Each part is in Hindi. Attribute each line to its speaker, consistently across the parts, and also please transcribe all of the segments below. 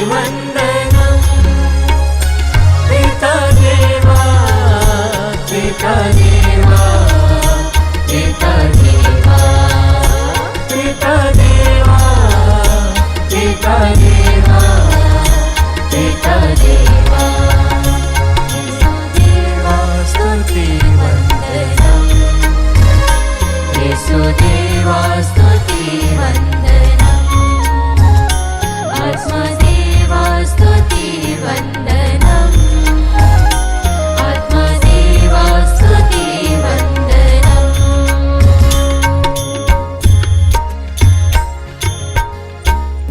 Speaker 1: वंदनम। पिता देवा पिता देवा पिता देवा पिता देवा पिता देवा पिता देवा देवा स्तुति वंदनम। यीशु देवा स्तुति वंदनम। आत्मा देवा स्तुति वंदनम। आत्मा देवा स्तुति वंदनम।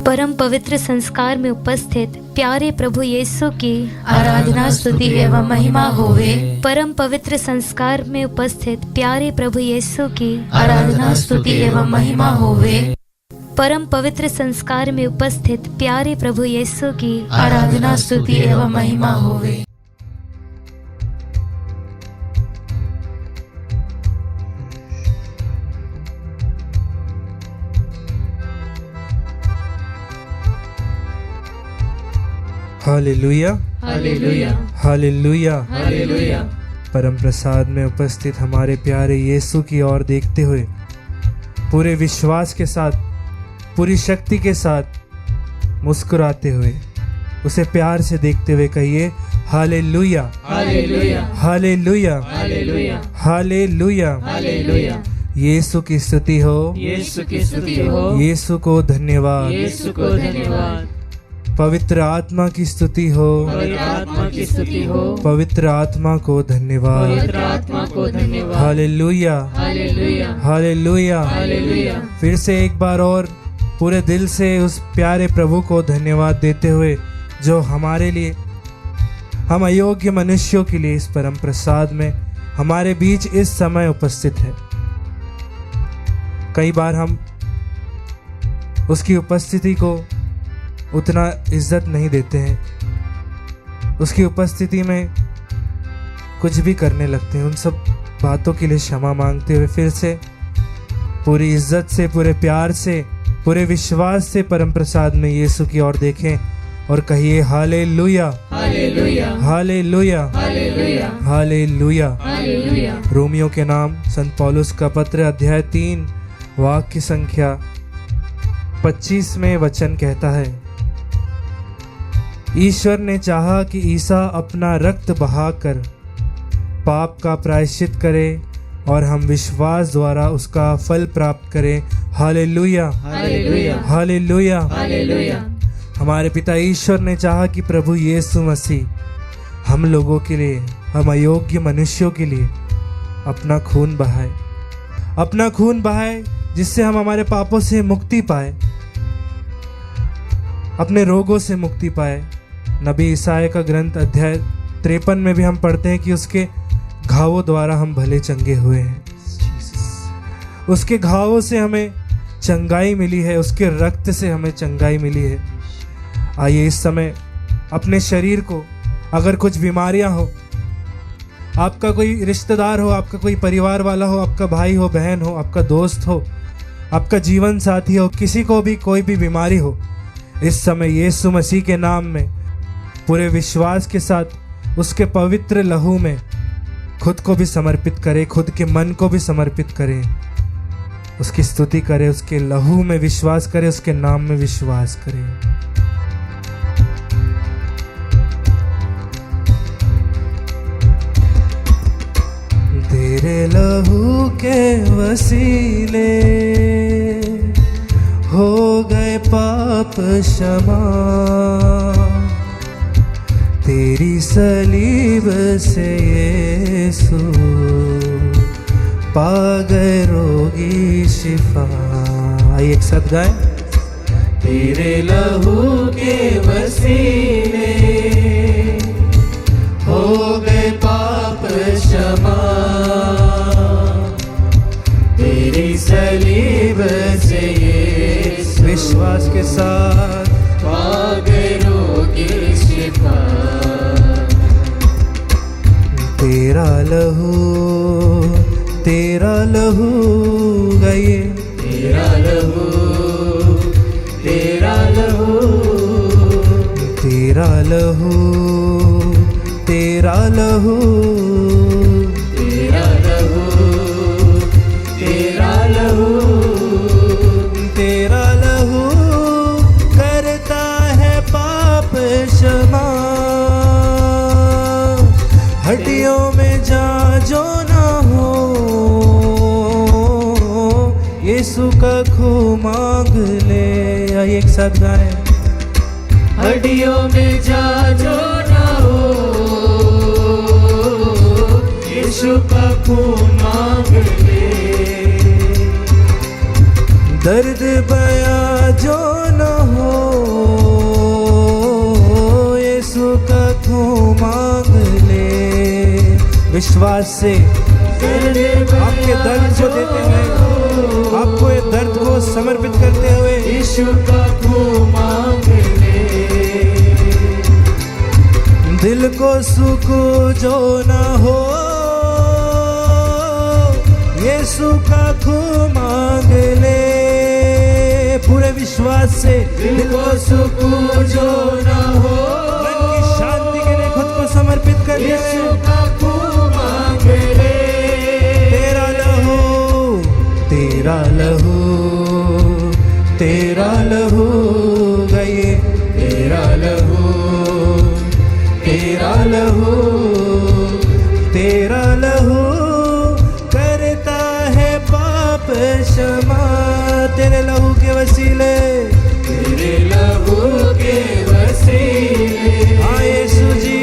Speaker 2: परम पवित्र संस्कार में उपस्थित प्यारे प्रभु यीशु की
Speaker 3: आराधना स्तुति एवं महिमा होवे।
Speaker 2: परम पवित्र संस्कार में उपस्थित प्यारे प्रभु यीशु की
Speaker 3: आराधना स्तुति एवं महिमा होवे।
Speaker 2: परम पवित्र संस्कार में उपस्थित प्यारे प्रभु यीशु की
Speaker 3: आराधना स्तुति एवं महिमा होवे।
Speaker 4: Hallelujah
Speaker 3: hallelujah
Speaker 4: hallelujah.
Speaker 3: हालेलुया।
Speaker 4: परम प्रसाद में उपस्थित हमारे प्यारे यीशु की ओर देखते हुए पूरे विश्वास के साथ, पूरी शक्ति के साथ, मुस्कुराते हुए, उसे प्यार से देखते हुए कहिए hallelujah
Speaker 3: hallelujah
Speaker 4: hallelujah
Speaker 3: hallelujah
Speaker 4: hallelujah.
Speaker 3: Hallelujah.
Speaker 4: यीशु की स्तुति हो,
Speaker 3: यीशु की स्तुति हो।
Speaker 4: यीशु को धन्यवाद,
Speaker 3: यीशु को धन्यवाद।
Speaker 4: पवित्र आत्मा की स्तुति हो,
Speaker 3: पवित्र आत्मा की स्तुति हो।
Speaker 4: पवित्र आत्मा को धन्यवाद।
Speaker 3: पवित्र आत्मा को धन्यवाद।
Speaker 4: Hallelujah
Speaker 3: hallelujah
Speaker 4: hallelujah.
Speaker 3: हालेलुया।
Speaker 4: फिर से एक बार और पूरे दिल से उस प्यारे प्रभु को धन्यवाद देते हुए जो हमारे लिए, हम अयोग्य मनुष्यों के लिए इस परम प्रसाद में हमारे बीच इस समय उपस्थित है। कई बार हम उसकी उपस्थिति को उतना इज्जत नहीं देते हैं, उसकी उपस्थिति में कुछ भी करने लगते हैं। उन सब बातों के लिए क्षमा मांगते हुए फिर से पूरी इज्जत से, पूरे प्यार से, पूरे विश्वास से परम प्रसाद में यीशु की ओर देखें और कहिए hallelujah
Speaker 3: hallelujah
Speaker 4: hallelujah
Speaker 3: hallelujah
Speaker 4: hallelujah.
Speaker 3: Hallelujah.
Speaker 4: Romeo के नाम संत पौलुस का पत्र अध्याय 3 वाक्य संख्या 25 में वचन कहता है, ईश्वर ने चाहा कि ईसा अपना रक्त बहाकर पाप का प्रायश्चित करे और हम विश्वास द्वारा उसका फल प्राप्त करें। Hallelujah
Speaker 3: hallelujah
Speaker 4: hallelujah.
Speaker 3: हालेलुया।
Speaker 4: हमारे पिता ईश्वर ने चाहा कि प्रभु यीशु मसीह हम लोगों के लिए, हम अयोग्य मनुष्यों के लिए अपना खून बहाए, अपना खून बहाए, जिससे हम हमारे पापों से मुक्ति पाए, अपने रोगों से मुक्ति पाए। नबी ईसाया का ग्रंथ अध्याय 53 में भी हम पढ़ते हैं कि उसके घावों द्वारा हम भले चंगे हुए हैं। उसके घावों से हमें चंगाई मिली है, उसके रक्त से हमें चंगाई मिली है। आइए इस समय अपने शरीर को, अगर कुछ बीमारियां हो, आपका कोई रिश्तेदार हो, आपका कोई परिवार वाला हो, आपका भाई हो, बहन हो, आपका दोस्त हो, आपका जीवन साथी हो, किसी को भी कोई भी बीमारी हो, इस समय यीशु मसीह के नाम में पूरे विश्वास के साथ उसके पवित्र लहू में खुद को भी समर्पित करें, खुद के मन को भी समर्पित करें, उसकी स्तुति करें, उसके लहू में विश्वास करें, उसके नाम में विश्वास करें। तेरे लहू के वसीले हो गए पाप क्षमा, तेरी सलीब से यीशु पा गए रोगी शिफा। आइए एक साथ गाएं। तेरे लहू के वसीले हो गए पाप क्षमा, तेरी सलीब से यीशु विश्वास के साथ पा गए रोगी शिफा। तेरा लहू गाइए, तेरा लहू तेरा लहू तेरा लहू
Speaker 3: तेरा लहू तेरा लहू
Speaker 4: तेरा लहू करता है पाप क्षमा हड्डियों में जा जो ना हो यीशु का खून मांग ले आइए एक साथ गाएं
Speaker 3: हड्डियों में जा जो ना हो यीशु का खून मांग ले
Speaker 4: दर्द बया जो न हो यीशु का खून मांग ले विश्वास से आपके दर्द को देते हुए आपको ये दर्द को समर्पित करते हुए
Speaker 3: यीशु का खून मांग ले
Speaker 4: दिल को सुख जो न हो यीशु का खून मांग ले पूरे विश्वास से
Speaker 3: दिल को सुख जो ना हो
Speaker 4: मन की शांति के लिए खुद को समर्पित कर
Speaker 3: यीशु का खून मांग ले
Speaker 4: तेरा लहू तेरा लहू तेरा लहू गए तेरा लहू तेरा लहू तेरा लहू करता है पाप क्षमा तेरे लहू के वसीले
Speaker 3: तेरे लहू के वसीले
Speaker 4: हाँ यीशु जी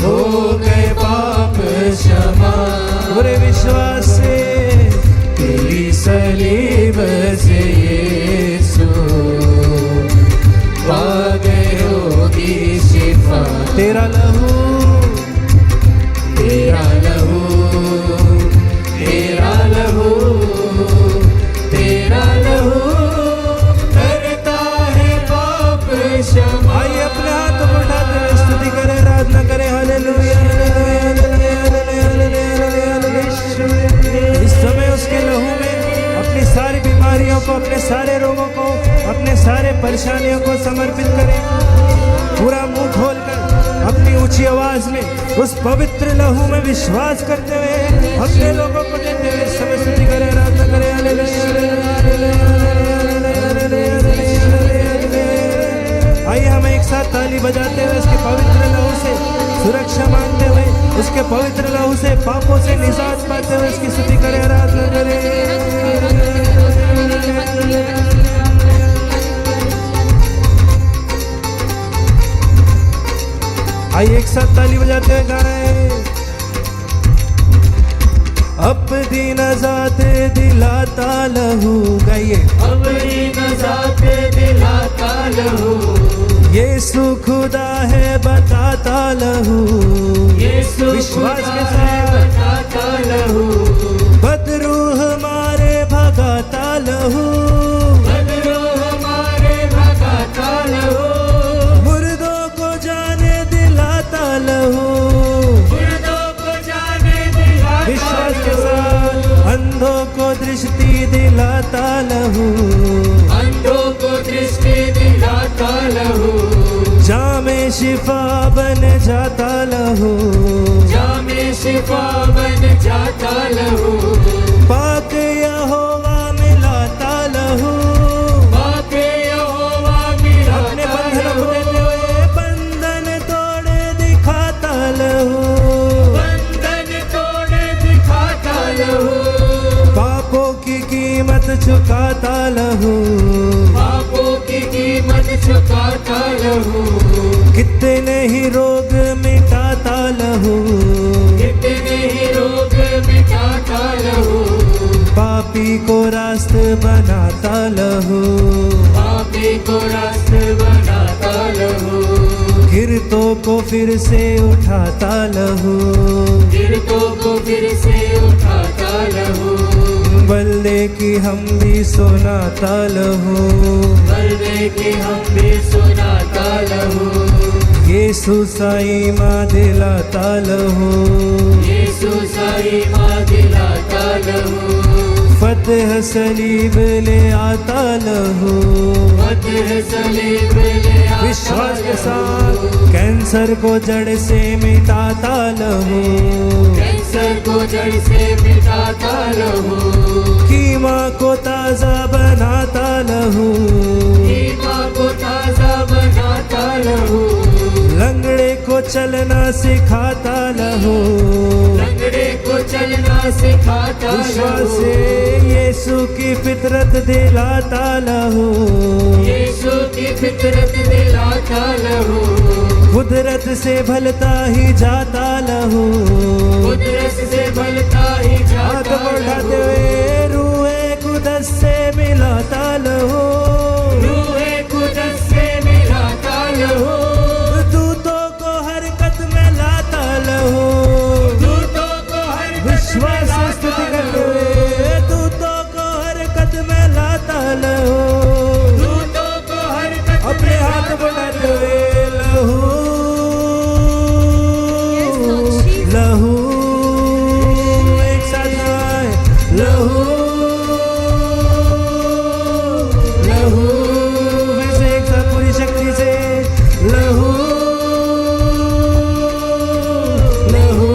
Speaker 3: हो गए पाप क्षमा
Speaker 4: पूरे विश्वास से
Speaker 3: तेरी सलीब से यीशु पा गए होगी शिफा
Speaker 4: तेरा लहू
Speaker 3: तेरा लहू तेरा लहू तेरा लहू करता है पाप क्षमा
Speaker 4: आइए अपने हाथों को उठाते हुए स्तुति करें आराधना करें हालेलुया इस समय उसके लहू में अपनी सारी बीमारियों को अपने सारे रोगों को अपने सारे परेशानियों को समर्पित करें पूरा मुंह खोलकर अपनी ऊंची आवाज में उस पवित्र लहू में विश्वास करते हुए अपने लोगों को देते हुए इस समय स्तुति करें आराधना करें आइए हम एक साथ ताली बजाते हुए उसके पवित्र लहू से सुरक्षा मांगते हुए उसके पवित्र लहू से पापों से निजात पाते हुए उसकी स्तुति करें आराधना करें आइए एक साथ ताली बजाते हुए गाएं अपनी नजात दिलाता लहू गाइए
Speaker 3: अपनी नजात दिलाता लहू
Speaker 4: यीशु खुदा है बताता लहू
Speaker 3: यीशु
Speaker 4: विश्वास के
Speaker 3: खुदा है
Speaker 4: साथ
Speaker 3: बताता लहू
Speaker 4: बदरूह मारे भगाता लहू
Speaker 3: बदलो हमारे भगाता लहू
Speaker 4: मुर्दों को जाने दिलाता लहू
Speaker 3: मुर्दों को जाने दिलाता
Speaker 4: विश्वास के
Speaker 3: लहू
Speaker 4: साथ अंधों को दृष्टि दिलाता लहू
Speaker 3: अंधों को दृष्टि दिलाता लहू
Speaker 4: जामे शिफा बन जाता लहू
Speaker 3: जामे शिफा बन जाता लहू
Speaker 4: पाक यहोवा मिलाता लहू
Speaker 3: पाके यहोवा मिलाता
Speaker 4: अपने बंधनों को देते
Speaker 3: लहू
Speaker 4: हुए बंधन तोड़े दिखाता लहू
Speaker 3: बंधन तोड़े दिखाता लहू
Speaker 4: पापों की कीमत चुकाता लहू
Speaker 3: पापों की कीमत चुकाता लहू
Speaker 4: कितने ही रोग मिटाता लहू
Speaker 3: कितने ही रोग मिटाता लहू
Speaker 4: पापी को रास्त बनाता लहू
Speaker 3: पापी को रास्त बनाता लहू
Speaker 4: गिरतों को फिर से उठाता लहू
Speaker 3: गिरतों को फिर से उठाता लहू
Speaker 4: बल्ले की हम भी सुनाता लहू
Speaker 3: बल्ले की हम भी सुनाता लहू
Speaker 4: यीशु साई माँ दिलाता लहू
Speaker 3: यीशु साई माँ दिलाता लहू
Speaker 4: फतेह सलीब ले आता लहू
Speaker 3: फतेह सलीब ले आता
Speaker 4: विश्वास के साथ कैंसर को जड़ से मिटाता लहू,
Speaker 3: कैंसर को जड़ से मिटाता लहू,
Speaker 4: कीमा को ताजा बनाता लहू,
Speaker 3: कीमा को ताजा बनाता लहू,
Speaker 4: लंगड़े को चलना सिखाता लहू,
Speaker 3: लंगड़े को चलना सिखाता
Speaker 4: विश्वास
Speaker 3: लहू,
Speaker 4: से यीशु की फितरत दिलाता लहू,
Speaker 3: यीशु की फितरत दिलाता लहू,
Speaker 4: कुदरत से भलता ही जाता लहू,
Speaker 3: कुदरत से भलता ही
Speaker 4: हाथ
Speaker 3: जाता
Speaker 4: बढ़ाते
Speaker 3: लहू,
Speaker 4: हुए रूहे कुदस से मिलाता लहू,
Speaker 3: रूहे कुदस से मिलाता लहू,
Speaker 4: दूतों को हरकत में लाता लहू,
Speaker 3: दूतों को हरकत
Speaker 4: विश्वास
Speaker 3: में
Speaker 4: से स्तुति
Speaker 3: लाता
Speaker 4: करते
Speaker 3: लहू,
Speaker 4: हुए दूतों को हरकत में लाता लहू,
Speaker 3: दूतों को हरकत
Speaker 4: अपने
Speaker 3: में
Speaker 4: हाथ
Speaker 3: लाता
Speaker 4: बढ़ाते
Speaker 3: लहू,
Speaker 4: हुए लहू लहू, एक साथ आए लहू लहू, फिर से एक साथ पूरी शक्ति से लहू लहू,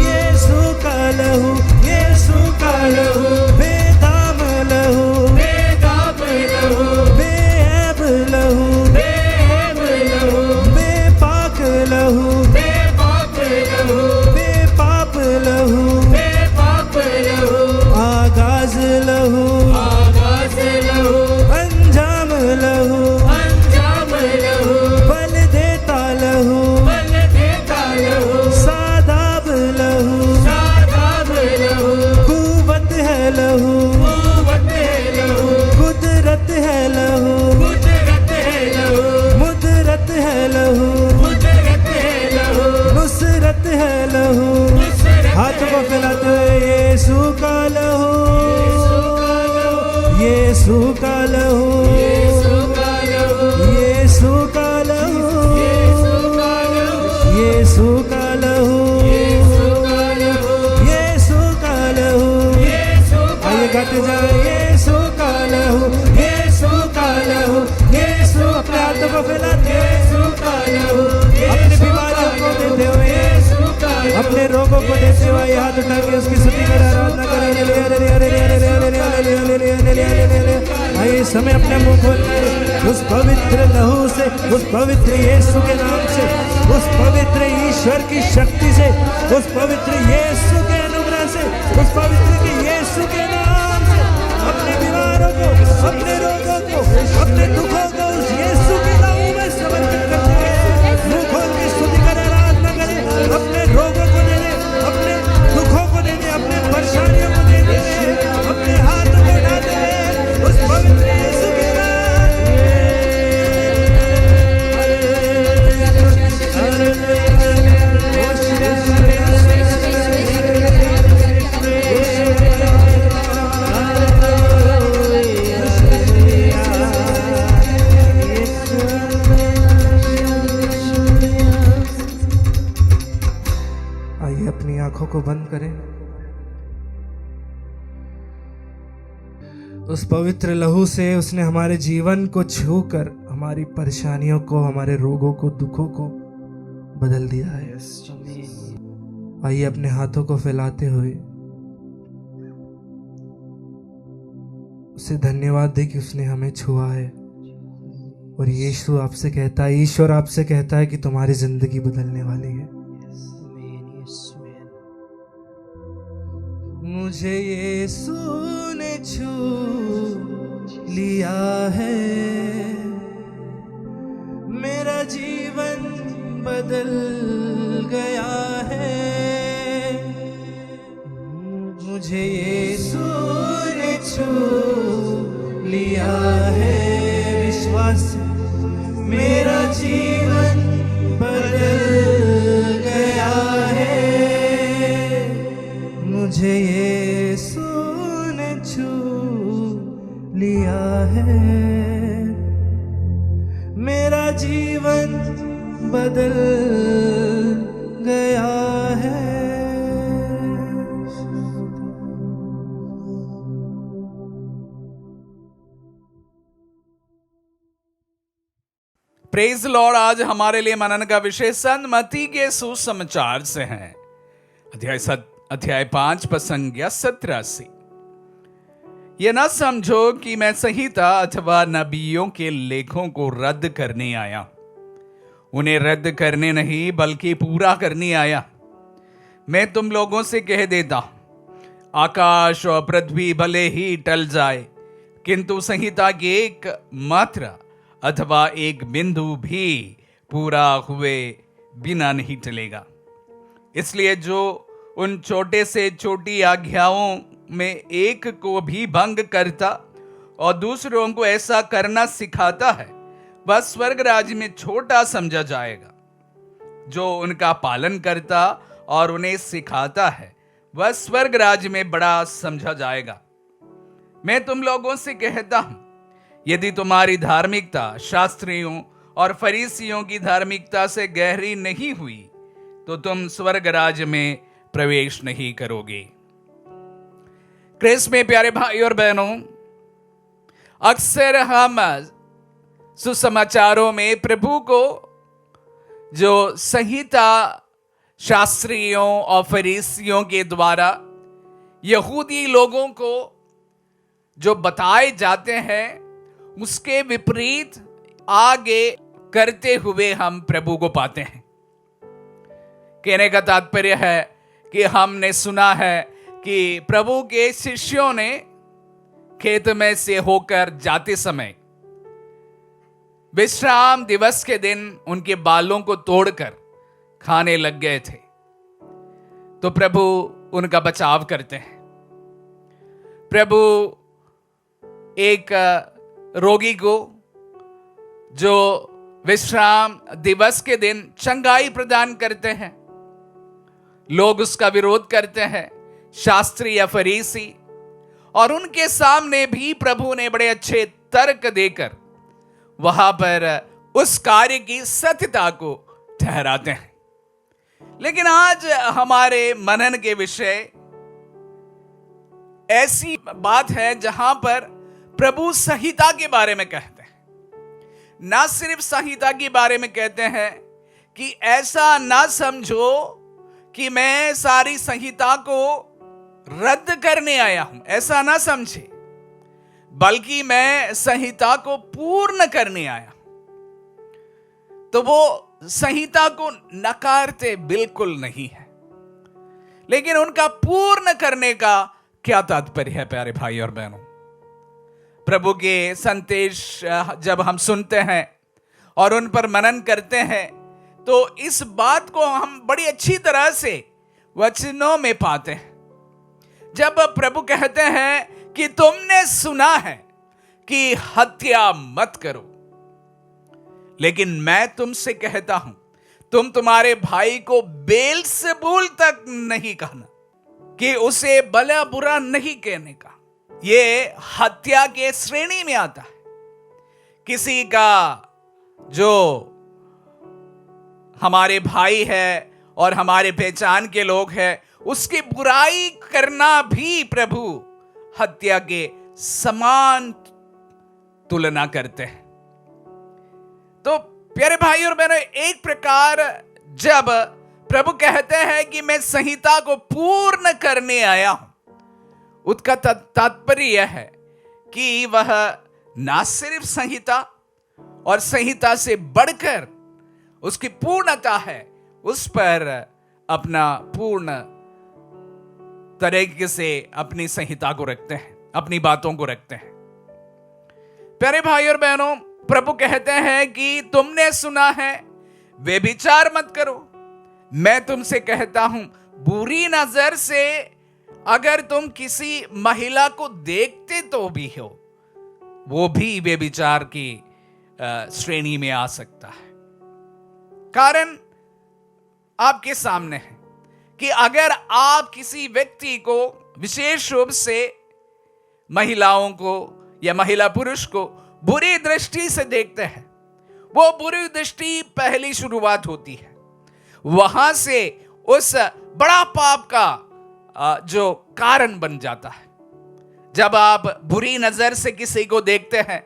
Speaker 4: यीशु का लहू, यीशु का लहू, बेदाम लहू,
Speaker 3: बेदाम लहू,
Speaker 4: बेऐब लहू,
Speaker 3: बेऐब लहू,
Speaker 4: बेपाक लहू,
Speaker 3: बेपाक लहू,
Speaker 4: बेपाप लहू,
Speaker 3: बेपाप लहू,
Speaker 4: आगाज लहू,
Speaker 3: आगाज लहू,
Speaker 4: अंजाम लहू,
Speaker 3: अंजाम लहू,
Speaker 4: बल देता लहू,
Speaker 3: बल देता लहू,
Speaker 4: सादाब लहू,
Speaker 3: शादाब लहू,
Speaker 4: कुवत है लहू,
Speaker 3: कुव्वत है लहू,
Speaker 4: कुदरत है लहू,
Speaker 3: कुदरत है लहू,
Speaker 4: मुदरत है लहू,
Speaker 3: कुदरत है लहू,
Speaker 4: नुसरत है लहू,
Speaker 3: नुसरत
Speaker 4: हाथ को फैलाते हुए यीशु का लहू, यीशु का लहू,
Speaker 3: यीशु का लहू,
Speaker 4: यीशु का लहू,
Speaker 3: यीशु का लहू,
Speaker 4: यीशु का लहू,
Speaker 3: यीशु का लहू,
Speaker 4: यीशु का लहू,
Speaker 3: यीशु का
Speaker 4: आइए गाते जाए यीशु का लहू, यीशु का लहू, यीशु, अपने हाथों को फैलाते
Speaker 3: यीशु का लहू,
Speaker 4: अपने बीमारियों को देते हुए,
Speaker 3: यीशु का लहू,
Speaker 4: अपने रोगों को देते हुए हाथ उठा के उसकी स्तुति कर आराधना करें। आइए इस समय अपना मुंह खोल कर उस पवित्र लहू से, उस पवित्र यीशु के नाम से, उस पवित्र ईश्वर की शक्ति से, उस पवित्र यीशु के अनुग्रह से, उस पवित्र के यीशु के नाम से अपने बीमारों को, अपने रोगों को, अपने दुखों को उस यीशु के लहू में समर्पित करते हुए मुंह खोल के स्तुति करें, आराधना करें, अपने रोगों को दे दे, अपने दुखों को दे दे, अपने परेशानियों को दे दे, अपने हाथ को उठा दे उस पवित्र यीशु के नाम। आइए अपनी आंखों को बंद करें, उस पवित्र लहू से उसने हमारे जीवन को छूकर हमारी परेशानियों को, हमारे रोगों को, दुखों को बदल दिया है। आइए अपने हाथों को फैलाते हुए उसे धन्यवाद दे कि उसने हमें छुआ है। और यीशु आपसे कहता है, ईश्वर आपसे कहता है कि तुम्हारी जिंदगी बदलने वाली है। मुझे यीशु ने छू लिया है, मेरा जीवन बदल गया है। मुझे यीशु ने छू लिया है, विश्वास से मेरा जीवन बदल गया है। मुझे यीशु ने छू लिया है, मेरा जीवन बदल गया है।
Speaker 5: Praise Lord. आज हमारे लिए मनन का विषय संत मत्ती के सुसमाचार से है, अध्याय 5 पद संख्या 17 से। ये न समझो कि मैं संहिता अथवा नबियों के लेखों को रद्द करने आया, उन्हें रद्द करने नहीं बल्कि पूरा करने आया। मैं तुम लोगों से कह देता हूं, आकाश और पृथ्वी भले ही टल जाए, किंतु संहिता की एक मात्रा अथवा एक बिंदु भी पूरा हुए बिना नहीं टलेगा। इसलिए जो उन छोटे से छोटी आज्ञाओं में एक को भी भंग करता और दूसरों को ऐसा करना सिखाता है, वह स्वर्ग राज्य में छोटा समझा जाएगा। जो उनका पालन करता और उन्हें सिखाता है, वह स्वर्ग राज्य में बड़ा समझा जाएगा। मैं तुम लोगों से कहता हूं, यदि तुम्हारी धार्मिकता शास्त्रियों और फरीसियों की धार्मिकता से गहरी नहीं हुई, तो तुम स्वर्ग राज्य में प्रवेश नहीं करोगे। क्रिस्त में प्यारे भाई और बहनों, अक्सर हम सुसमाचारों में प्रभु को जो संहिता शास्त्रियों और फरीसियों के द्वारा यहूदी लोगों को जो बताए जाते हैं, उसके विपरीत आगे करते हुए हम प्रभु को पाते हैं। कहने का तात्पर्य है कि हमने सुना है कि प्रभु के शिष्यों ने खेत में से होकर जाते समय विश्राम दिवस के दिन उनके बालों को तोड़कर खाने लग गए थे, तो प्रभु उनका बचाव करते हैं। प्रभु एक रोगी को जो विश्राम दिवस के दिन चंगाई प्रदान करते हैं, लोग उसका विरोध करते हैं, शास्त्री या फरीसी, और उनके सामने भी प्रभु ने बड़े अच्छे तर्क देकर वहां पर उस कार्य की सत्यता को ठहराते हैं। लेकिन आज हमारे मनन के विषय ऐसी बात है जहां पर प्रभु संहिता के बारे में कहते हैं। ना सिर्फ संहिता के बारे में कहते हैं कि ऐसा ना समझो कि मैं सारी संहिता को रद्द करने आया हूं, ऐसा ना समझे, बल्कि मैं संहिता को पूर्ण करने आया। तो वो संहिता को नकारते बिल्कुल नहीं है, लेकिन उनका पूर्ण करने का क्या तात्पर्य है प्यारे भाई और बहनों। प्रभु के संदेश जब हम सुनते हैं और उन पर मनन करते हैं, तो इस बात को हम बड़ी अच्छी तरह से वचनों में पाते हैं। जब प्रभु कहते हैं कि तुमने सुना है कि हत्या मत करो, लेकिन मैं तुमसे कहता हूं, तुम तुम्हारे भाई को बेलसेबूल तक नहीं कहना, कि उसे भला बुरा नहीं कहने का। ये हत्या के श्रेणी में आता है। किसी का जो हमारे भाई है और हमारे पहचान के लोग हैं, उसकी बुराई करना भी प्रभु हत्या के समान तुलना करते हैं। तो प्यारे भाई और बहनों, एक प्रकार जब प्रभु कहते हैं कि मैं संहिता को पूर्ण करने आया हूं, उसका तात्पर्य यह है कि वह ना सिर्फ संहिता और संहिता से बढ़कर उसकी पूर्णता है, उस पर अपना पूर्ण तरीके से अपनी संहिता को रखते हैं, अपनी बातों को रखते हैं। प्यारे भाई और बहनों, प्रभु कहते हैं कि तुमने सुना है व्यभिचार मत करो। मैं तुमसे कहता हूं, बुरी नजर से अगर तुम किसी महिला को देखते तो भी हो, वो भी व्यभिचार की श्रेणी में आ सकता है। कारण आपके सामने है कि अगर आप किसी व्यक्ति को, विशेष रूप से महिलाओं को या महिला पुरुष को बुरी दृष्टि से देखते हैं, वो बुरी दृष्टि पहली शुरुआत होती है। वहां से उस बड़ा पाप का जो कारण बन जाता है। जब आप बुरी नजर से किसी को देखते हैं,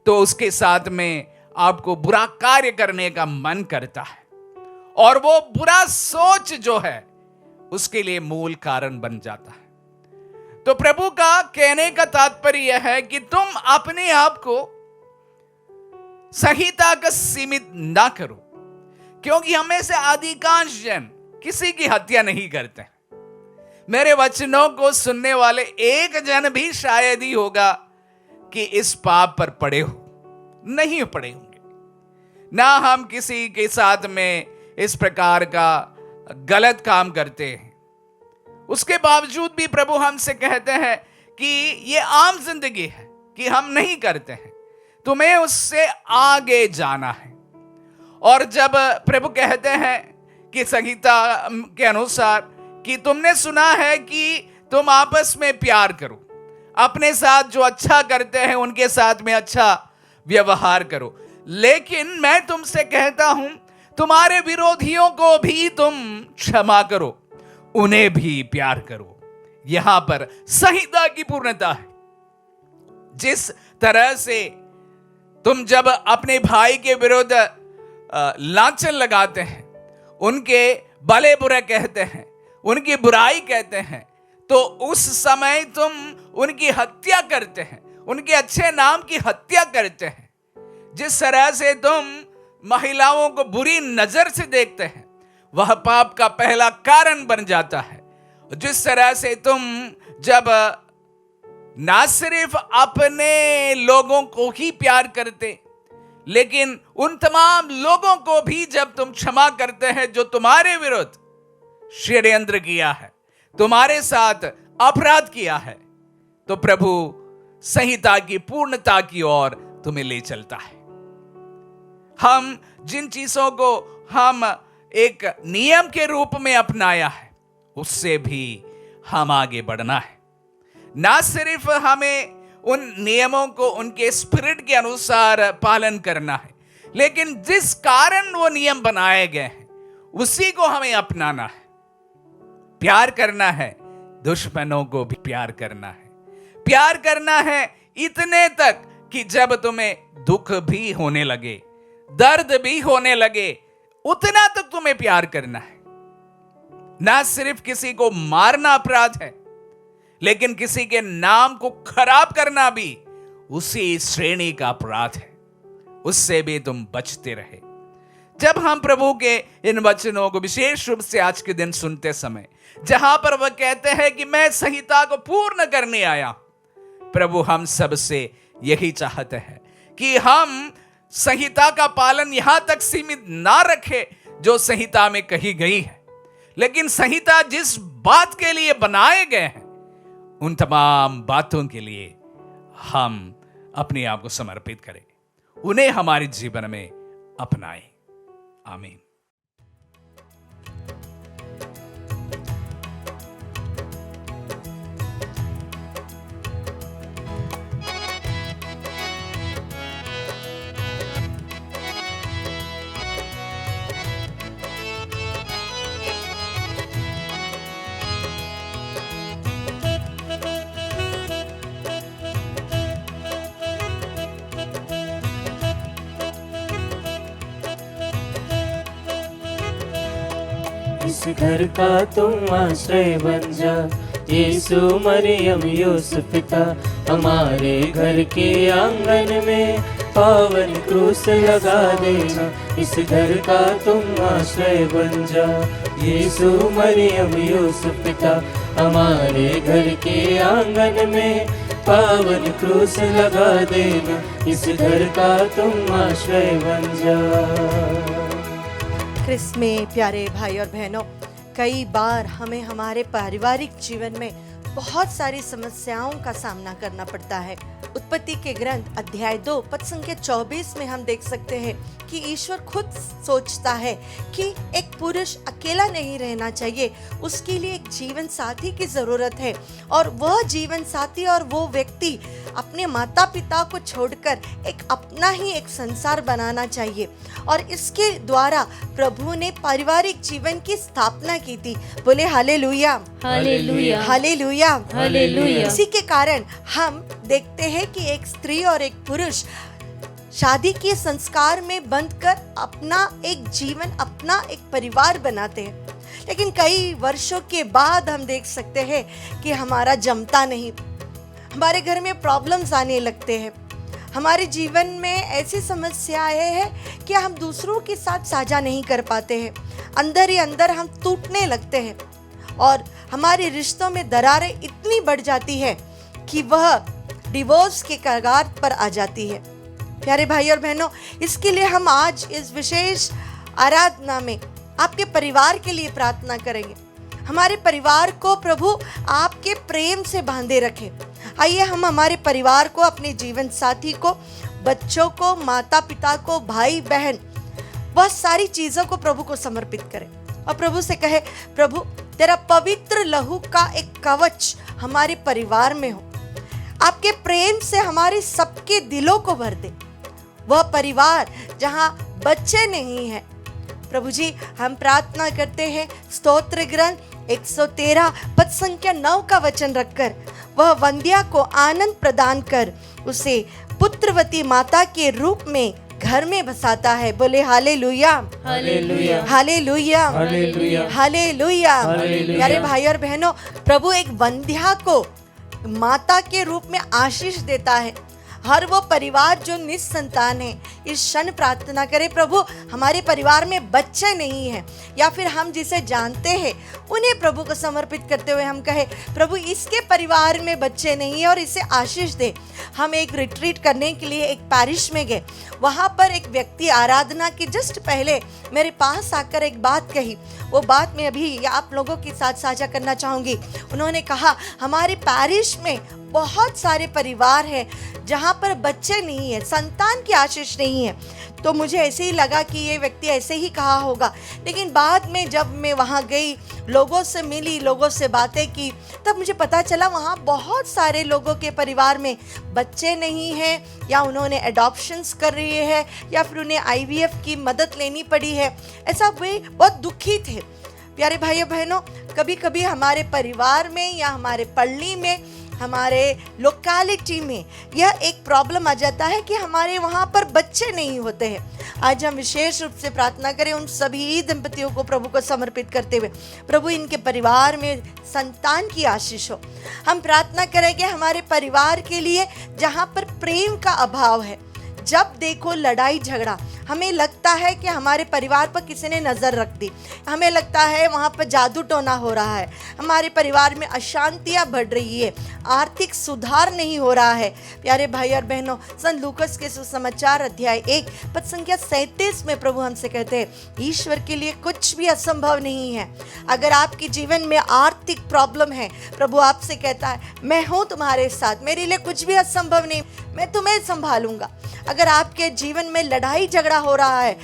Speaker 5: तो उसके साथ में आपको बुरा कार्य करने का मन करता है, और वो बुरा सोच जो है उसके लिए मूल कारण बन जाता है। तो प्रभु का कहने का तात्पर्य यह है कि तुम अपने आप को संहिता का सीमित ना करो, क्योंकि हमें से अधिकांश जन किसी की हत्या नहीं करते। मेरे वचनों को सुनने वाले एक जन भी शायद ही होगा कि इस पाप पर पड़े हो, नहीं पड़े होंगे। ना हम किसी के साथ में इस प्रकार का गलत काम करते हैं, उसके बावजूद भी प्रभु हमसे कहते हैं कि ये आम जिंदगी है कि हम नहीं करते हैं, तुम्हें उससे आगे जाना है। और जब प्रभु कहते हैं कि संहिता के अनुसार कि तुमने सुना है कि तुम आपस में प्यार करो, अपने साथ जो अच्छा करते हैं उनके साथ में अच्छा व्यवहार करो, लेकिन मैं तुमसे कहता हूं तुम्हारे विरोधियों को भी तुम क्षमा करो, उन्हें भी प्यार करो। यहां पर संहिता की पूर्णता है। जिस तरह से तुम जब अपने भाई के विरुद्ध लांछन लगाते हैं, उनके भले बुरे कहते हैं, उनकी बुराई कहते हैं, तो उस समय तुम उनकी हत्या करते हैं, उनके अच्छे नाम की हत्या करते हैं। जिस तरह से तुम महिलाओं को बुरी नजर से देखते हैं, वह पाप का पहला कारण बन जाता है। जिस तरह से तुम जब ना सिर्फ अपने लोगों को ही प्यार करते, लेकिन उन तमाम लोगों को भी जब तुम क्षमा करते हैं जो तुम्हारे विरुद्ध षड्यंत्र किया है, तुम्हारे साथ अपराध किया है, तो प्रभु संहिता की पूर्णता की ओर तुम्हें ले चलता है। हम जिन चीजों को हम एक नियम के रूप में अपनाया है, उससे भी हम आगे बढ़ना है। ना सिर्फ हमें उन नियमों को उनके स्पिरिट के अनुसार पालन करना है, लेकिन जिस कारण वो नियम बनाए गए हैं उसी को हमें अपनाना है। प्यार करना है, दुश्मनों को भी प्यार करना है। प्यार करना है इतने तक कि जब तुम्हें दुख भी होने लगे, दर्द भी होने लगे, उतना तक तुम्हें प्यार करना है। ना सिर्फ किसी को मारना अपराध है, लेकिन किसी के नाम को खराब करना भी उसी श्रेणी का अपराध है। उससे भी तुम बचते रहे। जब हम प्रभु के इन वचनों को विशेष रूप से आज के दिन सुनते समय, जहां पर वह कहते हैं कि मैं संहिता को पूर्ण करने आया, प्रभु हम सब से यही चाहते हैं कि हम संहिता का पालन यहां तक सीमित ना रखें जो संहिता में कही गई है, लेकिन संहिता जिस बात के लिए बनाए गए हैं, उन तमाम बातों के लिए हम अपने आप को समर्पित करें, उन्हें हमारे जीवन में अपनाएं। आमीन।
Speaker 3: इस घर का तुम आश्रय बन जा, यीशु मरियम यूसुफ पिता, हमारे घर के आंगन में पावन क्रूस लगा देना। इस घर का तुम आश्रय बन जा, यीशु मरियम यूसुफ पिता, हमारे घर के आंगन में पावन क्रूस लगा देना। इस घर का तुम आश्रय बन जा।
Speaker 6: क्रिस्त में प्यारे भाई और बहनों, कई बार हमें हमारे पारिवारिक जीवन में बहुत सारी समस्याओं का सामना करना पड़ता है। उत्पत्ति के ग्रंथ अध्याय 2 पद संख्या 24 में हम देख सकते हैं कि ईश्वर खुद सोचता है कि एक पुरुष अकेला नहीं रहना चाहिए, उसके लिए एक जीवन साथी की जरूरत है, और वह जीवन साथी और वो व्यक्ति अपने माता पिता को छोड़कर एक अपना ही एक संसार बनाना चाहिए। और इसके द्वारा प्रभु ने पारिवारिक जीवन की स्थापना की थी। बोले हालेलुया,
Speaker 2: हालेलुया,
Speaker 6: हालेलुया,
Speaker 2: हालेलुया।
Speaker 6: इसी के कारण हम देखते हैं कि एक स्त्री और एक पुरुष शादी के संस्कार में बंधकर अपना एक जीवन, अपना एक परिवार बनाते हैं, लेकिन कई वर्षों के बाद हम देख सकते हैं कि हमारा जमता नहीं, हमारे घर में प्रॉब्लम्स आने लगते हैं, हमारे जीवन में ऐसी समस्याएं हैं कि हम दूसरों के साथ साझा नहीं कर पाते हैं, अंदर ही अंदर हम टूटने लगते हैं और हमारे रिश्तों में दरारें इतनी बढ़ जाती है कि वह डिवोर्स के कगार पर आ जाती है। प्यारे भाई और बहनों, इसके लिए हम आज इस विशेष आराधना में आपके परिवार के लिए प्रार्थना करेंगे। हमारे परिवार को प्रभु आपके प्रेम से बांधे रखे। आइए हम हमारे परिवार को, अपने जीवन साथी को, बच्चों को, माता पिता को, भाई बहन, वह सारी चीज़ों को प्रभु को समर्पित करें और प्रभु से कहे, प्रभु तेरा पवित्र लहू का एक कवच हमारे परिवार में हो, आपके प्रेम से हमारे सबके दिलों को भर दे। वह परिवार जहां बच्चे नहीं हैं, प्रभु जी हम प्रार्थना करते हैं, स्तोत्र ग्रंथ 113 पद संख्या 9 का वचन रखकर वह वंध्या को आनंद प्रदान कर उसे पुत्रवती माता के रूप में घर में बसाता है। बोले hallelujah,
Speaker 3: hallelujah,
Speaker 6: hallelujah,
Speaker 3: hallelujah,
Speaker 6: hallelujah.
Speaker 3: Hallelujah.
Speaker 6: प्यारे भाई और बहनों, प्रभु एक वंध्या को माता के रूप में आशीष देता है। हर वो परिवार जो निसंतान है, इस क्षण प्रार्थना करें, प्रभु हमारे परिवार में बच्चे नहीं हैं या फिर हम जिसे जानते हैं उन्हें प्रभु को समर्पित करते हुए हम कहे, प्रभु इसके परिवार में बच्चे नहीं है और इसे आशीष दे। हम एक रिट्रीट करने के लिए एक पैरिश में गए, वहाँ पर एक व्यक्ति आराधना के जस्ट पहले मेरे पास आकर एक बात कही। वो बात मैं अभी आप लोगों के साथ साझा करना चाहूँगी। उन्होंने कहा, हमारे पैरिश में बहुत सारे परिवार हैं जहाँ पर बच्चे नहीं है, संतान की आशीष नहीं है। तो मुझे ऐसे ही लगा कि ये व्यक्ति ऐसे ही कहा होगा, लेकिन बाद में जब मैं वहाँ गई, लोगों से मिली, लोगों से बातें की, तब मुझे पता चला वहाँ बहुत सारे लोगों के परिवार में बच्चे नहीं हैं, या उन्होंने एडॉप्शंस कर रही है या फिर उन्हें IVF की मदद लेनी पड़ी है। ऐसा वे बहुत दुखी थे। प्यारे भाइयों बहनों, कभी कभी हमारे परिवार में या हमारे पल्ली में, हमारे लोकेलिटी में यह एक प्रॉब्लम आ जाता है कि हमारे वहाँ पर बच्चे नहीं होते हैं। आज हम विशेष रूप से प्रार्थना करें उन सभी दंपतियों को प्रभु को समर्पित करते हुए, प्रभु इनके परिवार में संतान की आशीष हो। हम प्रार्थना करेंगे हमारे परिवार के लिए जहाँ पर प्रेम का अभाव है, जब देखो लड़ाई झगड़ा, हमें लगता है कि हमारे परिवार पर किसी ने नज़र रख दी, हमें लगता है वहाँ पर जादू टोना हो रहा है, हमारे परिवार में अशांतियाँ बढ़ रही है, आर्थिक सुधार नहीं हो रहा है। प्यारे भाई और बहनों, संत लूकस के सुसमाचार अध्याय 1 पद संख्या 37 में प्रभु हमसे कहते हैं, ईश्वर के लिए कुछ भी असंभव नहीं है। अगर आपके जीवन में आर्थिक प्रॉब्लम है, प्रभु आपसे कहता है, मैं हूँ तुम्हारे साथ, मेरे लिए कुछ भी असंभव नहीं, मैं तुम्हें संभालूंगा। अगर आपके जीवन में लड़ाई झगड़ा हो रहा है,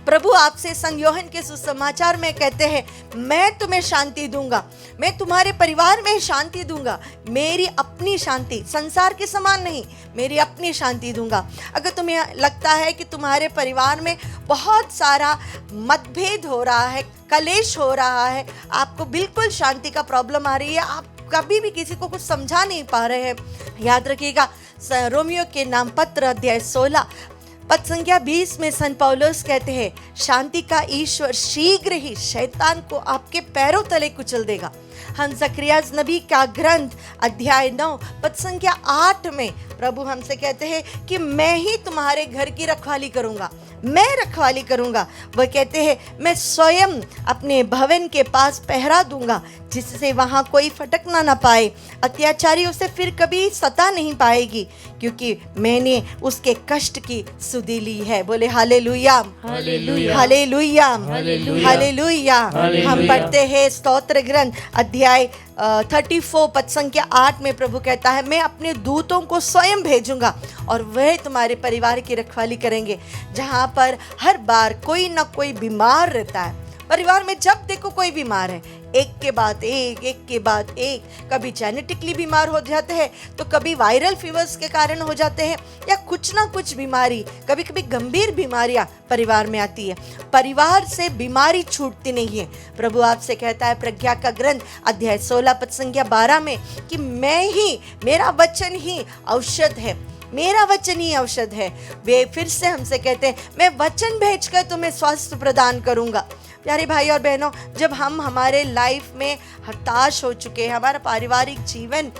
Speaker 6: प्रभु आपसे संत यूहन्ना के सुसमाचार में कहते हैं, मैं तुम्हें शांति दूंगा, मैं तुम्हारे परिवार में शांति दूंगा, मेरी अपनी शांति, संसार के समान नहीं, मेरी अपनी शांति दूंगा। अगर तुम्हें लगता है कि तुम्हारे परिवार में बहुत सारा मतभेद हो रहा है, कलेश हो रहा है, आपको बिल्कुल शांति का प्रॉब्लम आ रही है, आप कभी भी किसी को कुछ समझा नहीं पा रहे हैं, याद रखिएगा रोमियो के नाम पत्र अध्याय 16 पद संख्या 20 में संत पौलुस कहते हैं, शांति का ईश्वर शीघ्र ही शैतान को आपके पैरों तले कुचल देगा। हम जकरियास नबी का ग्रंथ अध्याय 9 पद संख्या 8 में प्रभु हमसे कहते हैं कि मैं ही तुम्हारे घर की रखवाली करूंगा, मैं रखवाली करूंगा। वह कहते हैं, मैं स्वयं अपने भवन के पास पहरा दूंगा, जिससे वहां कोई फटकना ना पाए, अत्याचारी उसे फिर कभी सता नहीं पाएगी, क्योंकि मैंने उसके कष्ट की सुधि ली है। बोले hallelujah,
Speaker 3: hallelujah,
Speaker 6: hallelujah,
Speaker 3: hallelujah,
Speaker 6: hallelujah. हम पढ़ते हैं स्तोत्र ग्रंथ अध्याय 34 पद संख्या 8 में प्रभु कहता है, मैं अपने दूतों को स्वयं भेजूंगा और वह तुम्हारे परिवार की रखवाली करेंगे। जहाँ पर हर बार कोई ना कोई बीमार रहता है, परिवार में जब देखो कोई बीमार है, एक के बाद एक, एक के बाद एक, कभी जेनेटिकली बीमार हो जाते हैं, तो कभी वायरल फीवर्स के कारण हो जाते हैं, या कुछ ना कुछ बीमारी, कभी कभी गंभीर बीमारियां परिवार में आती है। परिवार से बीमारी छूटती नहीं है। प्रभु आपसे कहता है प्रज्ञा का ग्रंथ अध्याय 16 पद संख्या 12 में कि मैं ही, मेरा वचन ही औषध है। मेरा वचन ही औषध है। वे फिर से हमसे कहते हैं, मैं वचन भेजकर तुम्हें स्वास्थ्य प्रदान करूंगा। प्यारे भाई और बहनों, जब हम हमारे लाइफ में हताश हो चुके हैं, हमारा पारिवारिक जीवन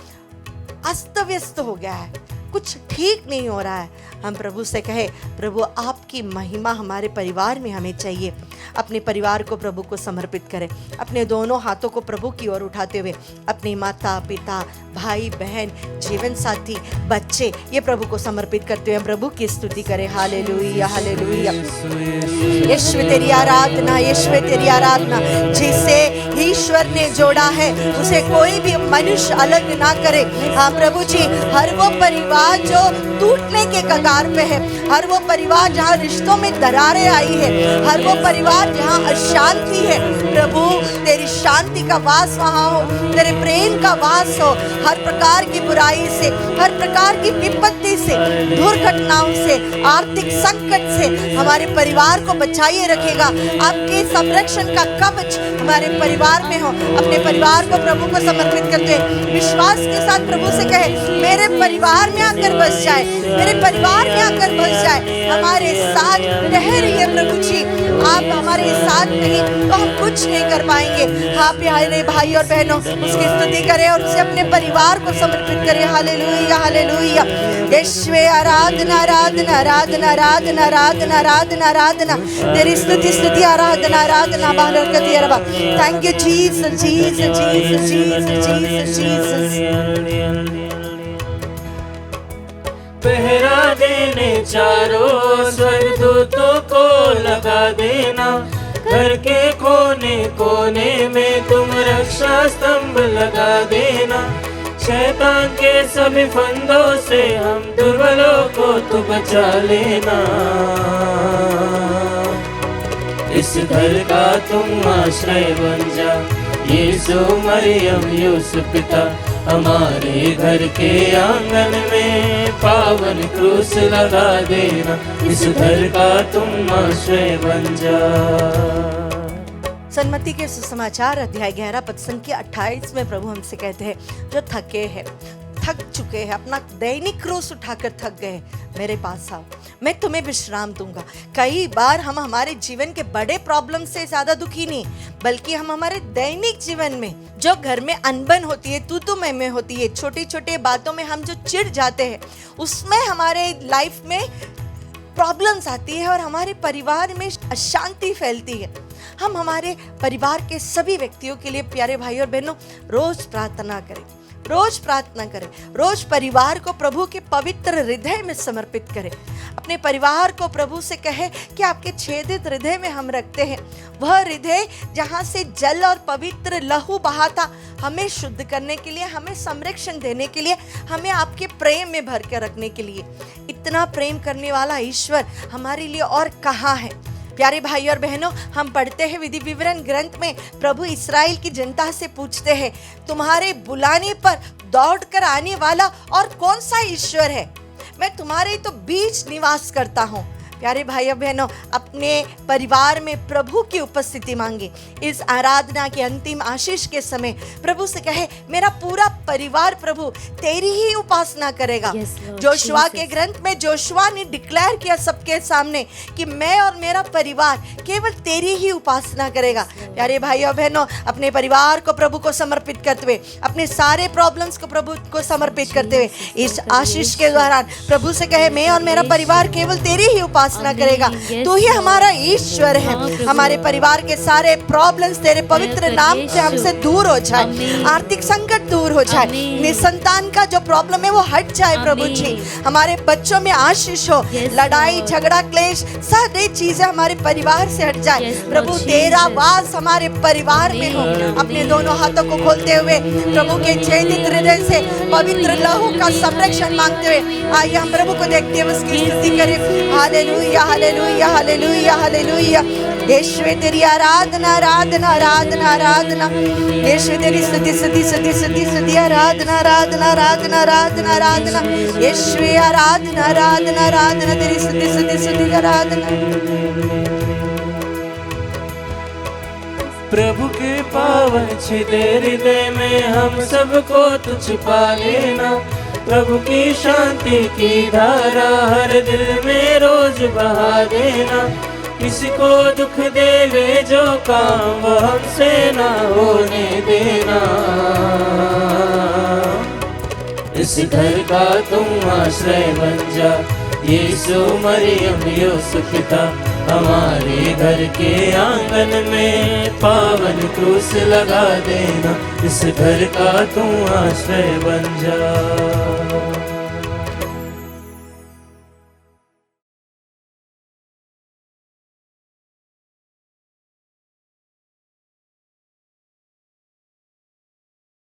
Speaker 6: अस्त व्यस्त हो गया है, कुछ ठीक नहीं हो रहा है, हम प्रभु से कहे, प्रभु आपकी महिमा हमारे परिवार में हमें चाहिए। अपने परिवार को प्रभु को समर्पित करें, अपने दोनों हाथों को प्रभु की ओर उठाते हुए अपने माता पिता, भाई बहन, जीवन साथी, बच्चे, ये प्रभु को समर्पित करते हुए प्रभु की स्तुति करें। Hallelujah hallelujah. यीशु तेरी आराधना, यीशु तेरी आराधना। जिसे ईश्वर ने जोड़ा है उसे कोई भी मनुष्य अलग ना करे। हाँ प्रभु जी, हर वो परिवार जो टूटने के कगार पे है, हर वो परिवार जहाँ रिश्तों में दरारें आई है, हर वो परिवार जहाँ अशांति है, प्रभु तेरी शांति का वास वहाँ हो, तेरे प्रेम का वास हो। हर प्रकार की बुराई से, हर प्रकार की विपत्ति से, दुर्घटनाओं से, आर्थिक संकट से हमारे परिवार को बचाइए रखेगा। आपके संरक्षण का कवच हमारे परिवार में हो। अपने परिवार को प्रभु को समर्पित करते हैं, विश्वास के साथ प्रभु से कहे, मेरे परिवार में आकर बस जाए, मेरे परिवार में आकर बस जाए, हमारे साथ ठहरिए प्रभु जी। आप हमारे साथ नहीं तो हम कुछ नहीं कर पाएंगे। हाँ प्यारे भाई और बहनों, उसकी स्तुति करें और उसे अपने परिवार को समर्पित करें। Hallelujah hallelujah. यीशु आराधना आराधना आराधना आराधना आराधना आराधना आराधना। तेरी स्तुति स्तुति आराधना आराधना बालकती अरबा। Thank you Jesus Jesus Jesus Jesus Jesus Jesus.
Speaker 3: पहरा देने चारों स्वर्गदूतों को लगा देना, घर के कोने कोने में तुम रक्षा स्तंभ लगा देना। शैतान के सभी फंदों से हम दुर्बलों को तू बचा लेना। इस घर का तुम आश्रय बन जा, यीशु मरियम यूसुफ पिता, हमारे घर के आंगन में पावन क्रूस लगा देना। इस घर का तुम आश्रय बन जा।
Speaker 6: सन्मति के सुसमाचार अध्याय 11 पद संख्या 28 में प्रभु हमसे कहते हैं, जो थके हैं, थक चुके हैं, अपना दैनिक क्रूस उठाकर थक गए, मेरे पास आओ, मैं तुम्हें विश्राम दूंगा। कई बार हम हमारे जीवन के बड़े प्रॉब्लम से ज्यादा दुखी नहीं, बल्कि हम हमारे दैनिक जीवन में जो घर में अनबन होती है, तू मैं होती है, छोटी छोटी बातों में हम जो चिढ़ जाते हैं, उसमें हमारे लाइफ में प्रॉब्लम्स आती है और हमारे परिवार में अशांति फैलती है। हम हमारे परिवार के सभी व्यक्तियों के लिए प्यारे भाई और बहनों रोज प्रार्थना करें, रोज प्रार्थना करें, रोज परिवार को प्रभु के पवित्र हृदय में समर्पित करें। अपने परिवार को प्रभु से कहे कि आपके छेदित हृदय में हम रखते हैं, वह हृदय जहाँ से जल और पवित्र लहू बहा था, हमें शुद्ध करने के लिए, हमें संरक्षण देने के लिए, हमें आपके प्रेम में भर के रखने के लिए। इतना प्रेम करने वाला ईश्वर हमारे लिए और कहाँ है। प्यारे भाई और बहनों, हम पढ़ते हैं विधि विवरण ग्रंथ में, प्रभु इस्राएल की जनता से पूछते हैं, तुम्हारे बुलाने पर दौड़कर आने वाला और कौन सा ईश्वर है? मैं तुम्हारे तो बीच निवास करता हूँ। प्यारे भाई और बहनों, अपने परिवार में प्रभु की उपस्थिति मांगे। इस आराधना के अंतिम आशीष के समय प्रभु से कहे, मेरा पूरा परिवार प्रभु तेरी ही उपासना करेगा। जोशुआ के ग्रंथ में जोशुआ ने डिक्लेयर किया सबके सामने कि मैं और मेरा परिवार केवल तेरी ही उपासना करेगा। प्यारे भाई और बहनों, अपने परिवार को प्रभु को समर्पित करते हुए, अपने सारे प्रॉब्लम्स को प्रभु को समर्पित करते हुए इस आशीष के दौरान प्रभु से कहे, मैं और मेरा परिवार केवल तेरी ही उपासना करेगा। तू ही हमारा ईश्वर है। हमारे परिवार के सारे प्रॉब्लम्स तेरे पवित्र नाम से हमसे दूर हो जाए, आर्थिक संकट दूर हो जाए, निसंतान का जो प्रॉब्लम है वो हट जाए प्रभु जी। हमारे बच्चों में आशीष हो, लड़ाई झगड़ा क्लेश सारी चीजें हमारे परिवार से हट जाए प्रभु। तेरा वास हमारे परिवार में हो। अपने दोनों हाथों को खोलते हुए प्रभु के छेदित हृदय से पवित्र लहू का संरक्षण मांगते हुए आइए हम प्रभु को देखते हुए उसकी स्तुति करें। Hallelujah hallelujah hallelujah hallelujah. यीशु तेरी आराधना आराधना आराधना आराधना। यीशु तेरी स्तुति स्तुति स्तुति स्तुति स्तुति आराधना आराधना आराधना आराधना आराधना। यीशु आराधना आराधना आराधना तेरी स्तुति स्तुति स्तुति आराधना।
Speaker 3: प्रभु के पावन छिदे हृदय में हम सबको तू छुपा लेना। प्रभु की शांति की धारा हर दिल में रोज बहा देना। किसी को दुख देवे जो काम वो हमसे ना होने देना। इस घर का तुम आश्रय बन जा, यीशु मरियम यूसुफ पिता, हमारे घर के आंगन में पावन क्रूस लगा देना। इस घर का तुम आश्रय बन जा।